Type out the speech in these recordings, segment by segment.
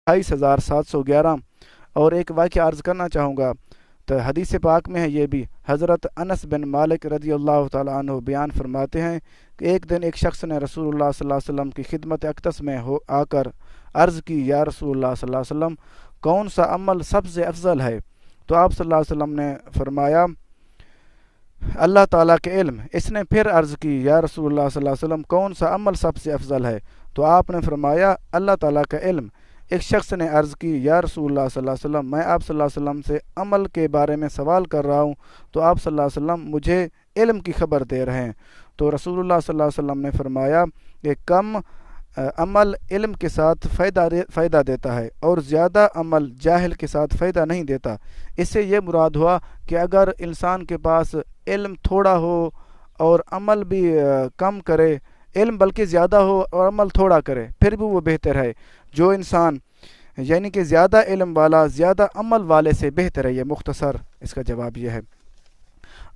28,711۔ اور ایک واقعہ عرض کرنا چاہوں گا، تو حدیث پاک میں ہے یہ بھی، حضرت انس بن مالک رضی اللہ تعالیٰ عنہ بیان فرماتے ہیں کہ ایک دن ایک شخص نے رسول اللہ صلی اللہ علیہ وسلم کی خدمت اقدس میں آ کر عرض کی، یا رسول اللہ صلی اللہ علیہ وسلم، کون سا عمل سب سے افضل ہے؟ تو آپ صلی اللہ علیہ وسلم نے فرمایا، اللہ تعالیٰ کے علم۔ اس نے پھر عرض کی، یا رسول اللہ صلی اللہ علیہ وسلم، کون سا عمل سب سے افضل ہے؟ تو آپ نے فرمایا، اللہ تعالیٰ کا علم۔ ایک شخص نے عرض کی، یا رسول اللہ صلی اللہ علیہ وسلم، میں آپ صلی اللہ علیہ وسلم سے عمل کے بارے میں سوال کر رہا ہوں، تو آپ صلی اللہ علیہ وسلم مجھے علم کی خبر دے رہے ہیں۔ تو رسول اللہ صلی اللہ علیہ وسلم نے فرمایا کہ کم عمل علم کے ساتھ فائدہ دیتا ہے، اور زیادہ عمل جاہل کے ساتھ فائدہ نہیں دیتا۔ اس سے یہ مراد ہوا کہ اگر انسان کے پاس علم تھوڑا ہو اور عمل بھی کم کرے، علم بلکہ زیادہ ہو اور عمل تھوڑا کرے، پھر بھی وہ بہتر ہے۔ جو انسان یعنی کہ زیادہ علم والا زیادہ عمل والے سے بہتر ہے۔ یہ مختصر اس کا جواب یہ ہے۔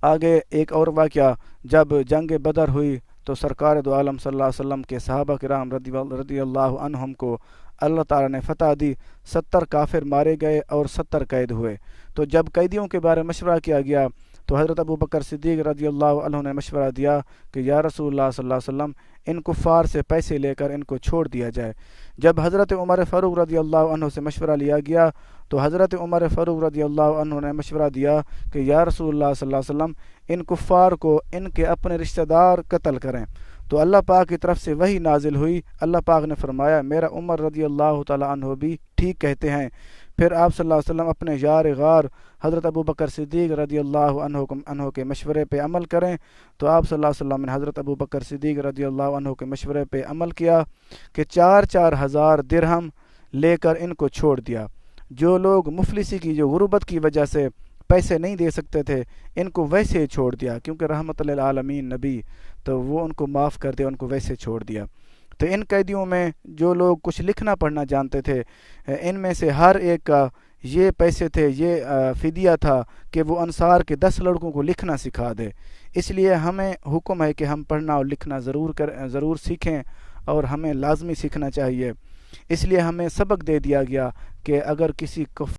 آگے ایک اور واقعہ، جب جنگ بدر ہوئی تو سرکار دو عالم صلی اللہ علیہ وسلم کے صحابہ کرام رضی اللہ عنہم کو اللہ تعالیٰ نے فتح دی، 70 کافر مارے گئے اور 70 قید ہوئے۔ تو جب قیدیوں کے بارے میں مشورہ کیا گیا تو حضرت ابو بکر صدیق رضی اللہ عنہ نے مشورہ دیا کہ یا رسول اللہ صلی اللہ علیہ وسلم، ان کفار سے پیسے لے کر ان کو چھوڑ دیا جائے۔ جب حضرت عمر فاروق رضی اللہ عنہ سے مشورہ لیا گیا تو حضرت عمر فاروق رضی اللہ عنہ نے مشورہ دیا کہ یا رسول اللہ صلی اللہ علیہ وسلم، ان کفار کو ان کے اپنے رشتہ دار قتل کریں۔ تو اللہ پاک کی طرف سے وحی نازل ہوئی، اللہ پاک نے فرمایا، میرا عمر رضی اللہ تعالیٰ عنہ بھی ٹھیک کہتے ہیں۔ پھر آپ صلی اللہ علیہ وسلم اپنے یار غار حضرت ابو بکر صدیق رضی اللہ عنہ کے مشورے پہ عمل کریں۔ تو آپ صلی اللہ علیہ وسلم نے حضرت ابو بکر صدیق رضی اللہ عنہ کے مشورے پہ عمل کیا کہ 4,000 درہم لے کر ان کو چھوڑ دیا۔ جو لوگ مفلسی کی، جو غربت کی وجہ سے پیسے نہیں دے سکتے تھے، ان کو ویسے ہی چھوڑ دیا، کیونکہ رحمت للعالمین نبی، تو وہ ان کو معاف کر دیا، ان کو ویسے چھوڑ دیا۔ تو ان قیدیوں میں جو لوگ کچھ لکھنا پڑھنا جانتے تھے، ان میں سے ہر ایک کا یہ پیسے تھے، یہ فدیہ تھا کہ وہ انصار کے 10 لڑکوں کو لکھنا سکھا دے۔ اس لیے ہمیں حکم ہے کہ ہم پڑھنا اور لکھنا ضرور سیکھیں، اور ہمیں لازمی سیکھنا چاہیے۔ اس لیے ہمیں سبق دے دیا گیا کہ اگر کسی